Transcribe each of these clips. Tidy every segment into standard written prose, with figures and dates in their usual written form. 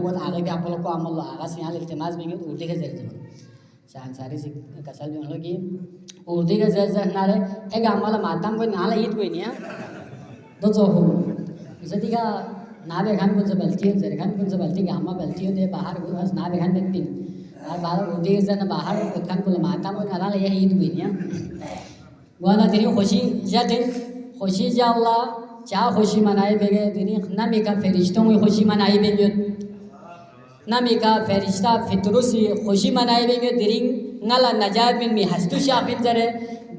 बहुत आगे भी आप लोग को अमल आगा से यहाँ इल्तिमास भी उर्दू के जरिए शान सारी से कसल भी मतलब कि उर्दू के जरिए नारे एक अमल मातम को नाला ईद कोई नहीं दो जो हो जैसे का नाबे खान कौन सा बलती है जरखान कौन सा बलती गामा बलती होते बाहर बस नाबे खान में पिन और बाहर उर्दू के जरिए बाहर खान को मातम को नाला ये ईद कोई नहीं वो ना तेरी खुशी जाते खुशी जाल्ला चाह खुशी मनाए बेगे तेरी नमी का फरिश्तों में खुशी मनाई बेगे नमी का फरिश्ता फितरुसी खुशी मनाए बेगे तेरी ngala najat min mi hastu shafin zare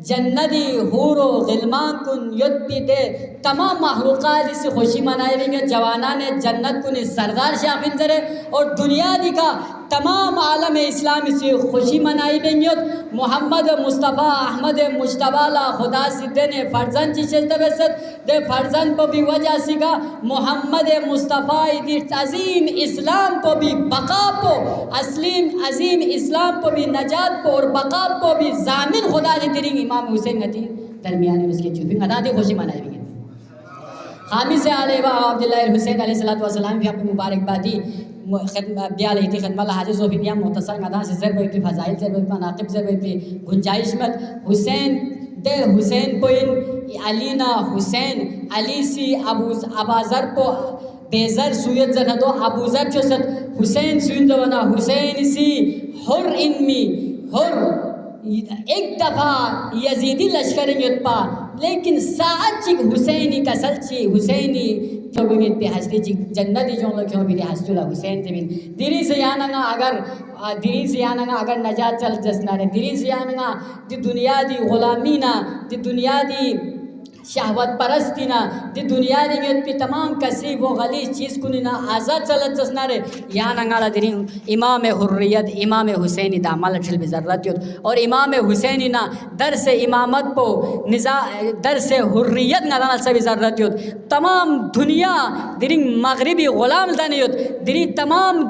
जन्नती हूरो गिलमान कुन युद्ध तमाम महलूक़ात से खुशी मनाएंगे जवाना ने जन्नत कुन सरदार शाफिन जरे और दुनिया का तमाम आलम इस्लाम से खुशी मनाएंगे मोहम्मद मुस्तफ़ा अहमद मुश्तबाला खुदा सिद्दे ने फ़र्जन चिशत दे फ़र्जन को भी वजह सिगा मोहम्मद मुस्तफ़ा अज़ीम इस्लाम को भी बका को अज़ीम इस्लाम को भी नजात को और बका को भी ज़ामिन खुदा ने तेरी इमाम हुसैन गति दरमियान में उसकी चुपी अदा दे खुशी मनाई भी खामी से आले अब्दुल्लाह हुसैन अलैहिस्सलाम भी अपनी मुबारकबादी ब्याल ही खदमत हाजिर ज़ोफिया मुख्तसर अदा से ज़रब की फ़ज़ाइल ज़रब मनाक़िब ज़रब की गुंजाइश मत हुसैन दे हुसैन कोइन अलीना हुसैन अली सी अबाज़र को बेज़र सुयत जन दो अबूज़र जो सत हुसैन सुन जवाना हुसैन सी हुर इनमी हुर एक दफ़ा यजीदी लश्कर युत्पा लेकिन साचिक हुसैनी कसलची हुसैनी क्यों पे हस्ती चिक जन्नती जो लोग क्यों भी हस्तुला हुसैन जमीन दिरी से याना अगर नजात चल जसना रे दिरी से याना दी दुनिया दी गुलामी ना दी दुनिया दी शहवत परस्ती ना दी दुनिया दी तमाम कसी वो गली चीज़ को ना आज़ाद चलत जसना रे यहाँ नंगाला दिरी इमाम हुर्रियत इमाम हुसैनी दामल ठल बिज़र्रत और इमाम हुसैनी ना दर से इमामत को दर से हुर्रियत नगाल से बिज़र्रत तमाम दुनिया दिरी मगरबी ग़ुलाम दनियत दिरी तमाम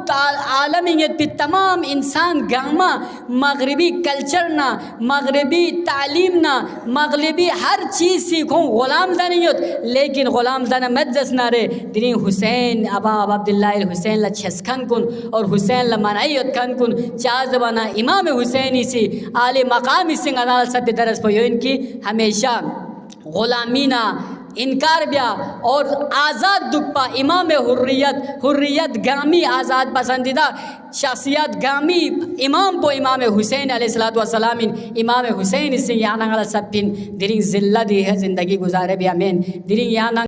आलमियत पे तमाम इंसान गामा मगरबी कल्चर ना मगरबी तालीम ना मगरबी हर चीज़ सीखो ग़ुलाम दनियत लेकिन ग़ुलाम दन मज्जस ना रे दिनी हुसैन अबा अब्दुल्लाह हुसैन ला छसखन कुन और हुसैन ला मनायत खन कुन चार ज़बाना इमाम हुसैनी सी आले मकामी सिंह अदाल सब दरस पर इनकी हमेशा ग़ुलामीना इनकार ब्या और आज़ाद दुप्पा इमाम हुर्रियत गामी आज़ाद पसंदीदा शख्सियत गामी इमाम को इमाम हुसैन अलैहिस्सलातु वस्सलाम इमाम हुसैन से यहाँ सब दिन दिरी ज़िल्ला दी है ज़िंदगी गुजारे भी आमीन दिरी यहाँ